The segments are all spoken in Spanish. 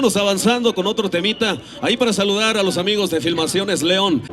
Vamos avanzando con otro temita, ahí para saludar a los amigos de Filmaciones León.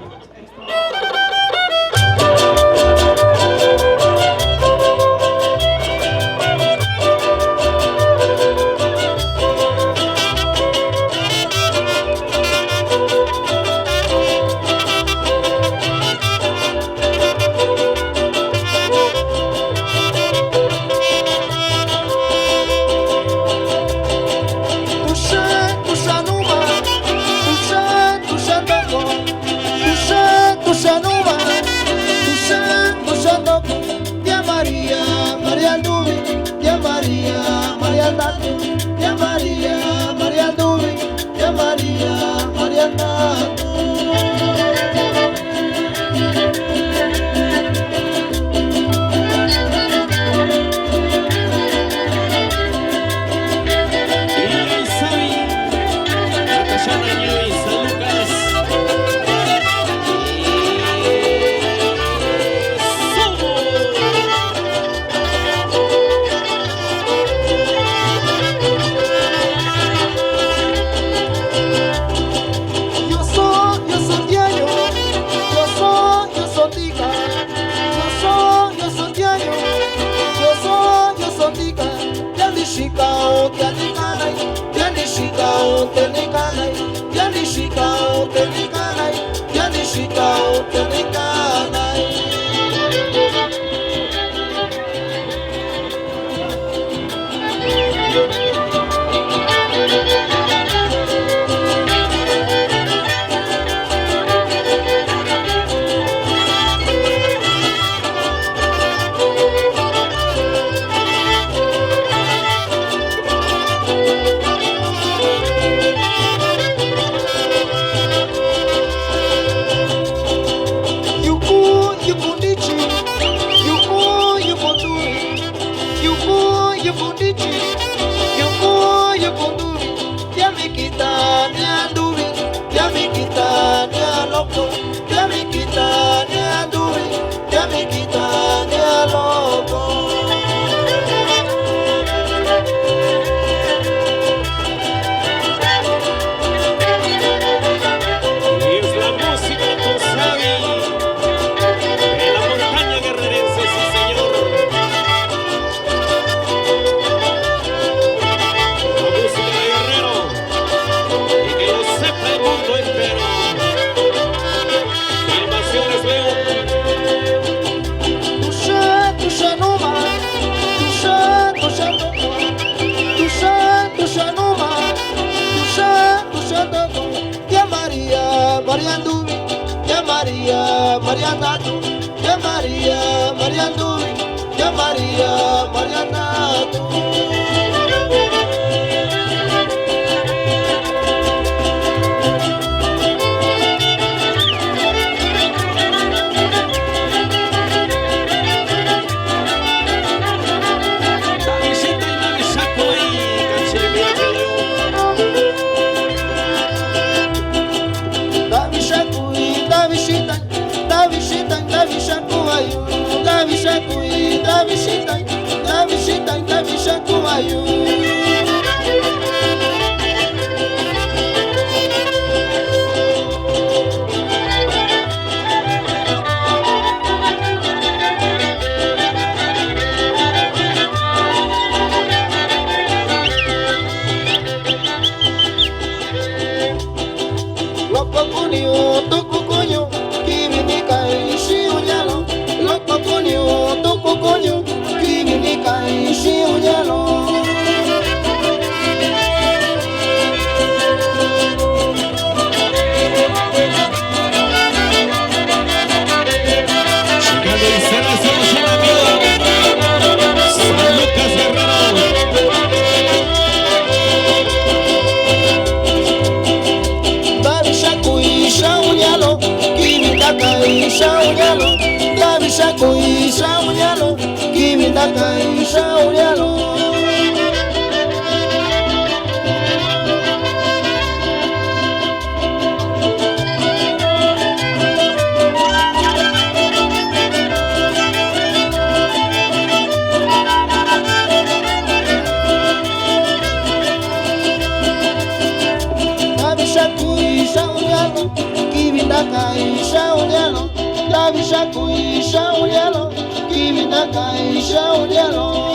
ulialo, kivinda kaisha ulialo, yavisha kuisha ulialo, kivinda kaisha ulialo.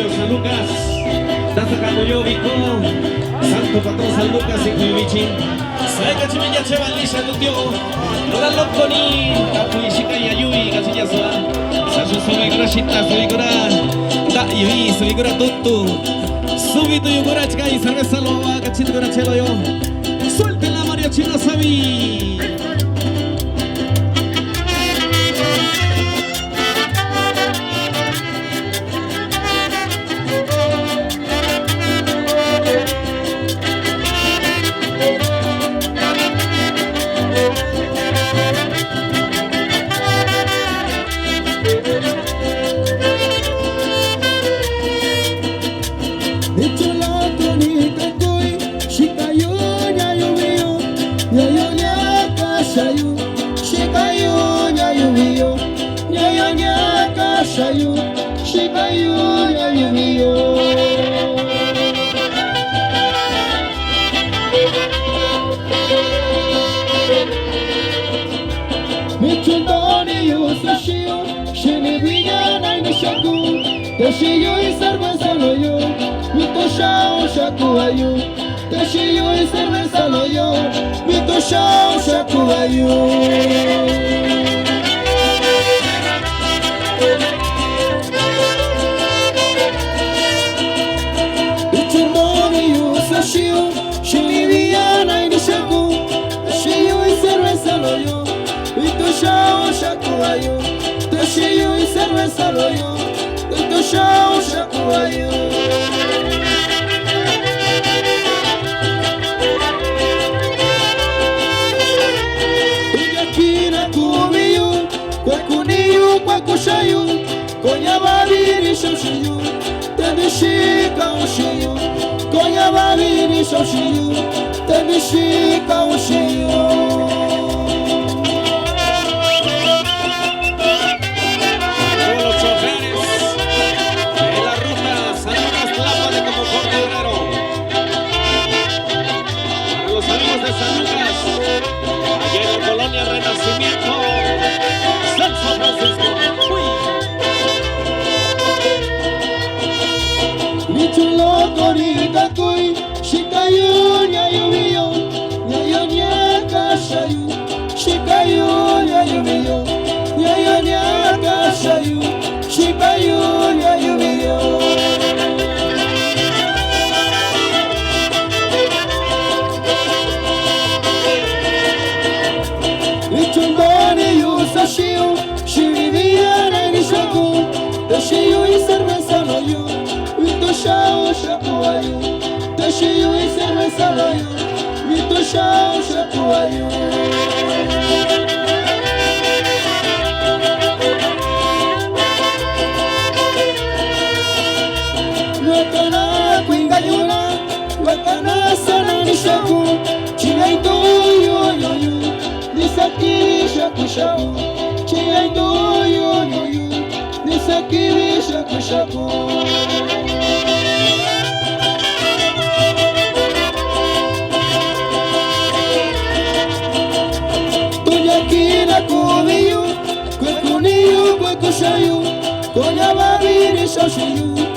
San Lucas, está sacando yo, Vico, Santo Patrón San Lucas y Cuivichin. Saika chimenya chevan lisha tutio, Nora Lokoni, Kapuishika y Ayui, Casilla Sola, Sasho Subigura Shita, Subigura, Da Yui, Subigura Tutu, Subito Yugura Chka y Cerveza Loba, Cachindura Chelo yo, suelte la mariachina Sabi. Teshiyo y cerveza lo yo, mi toshao shakuayo. Teshiyo y cerveza lo yo, mi toshao shakuayo. Ichundoni yo sashio, shiniviana y nishaku. Teshiyo y cerveza lo yo, mi toshao shakuayo. Teshiyo y cerveza lo yo, show shakuayo. Uyakina kumiyu, kwa kuniyu, kwa kushayu, konya babiri shoshiyu, tenishika ushiyu, konya babiri shoshiyu, tenishika ushiyu. Teshiyo y cerveza lo yo, mi toshao shakuayo. Teshiyo y cerveza lo yo, mi toshao shakuayo. Wakana kuingayuna, wakana sana nishaku, chiaito yo yo yo, nisaki shakushaku, chiaito yo yo yo. Nisakiwi shaku shaku. Tuyakina kumiyu, kwekuniyu, kwekushayu, konya babiri shoshiyu.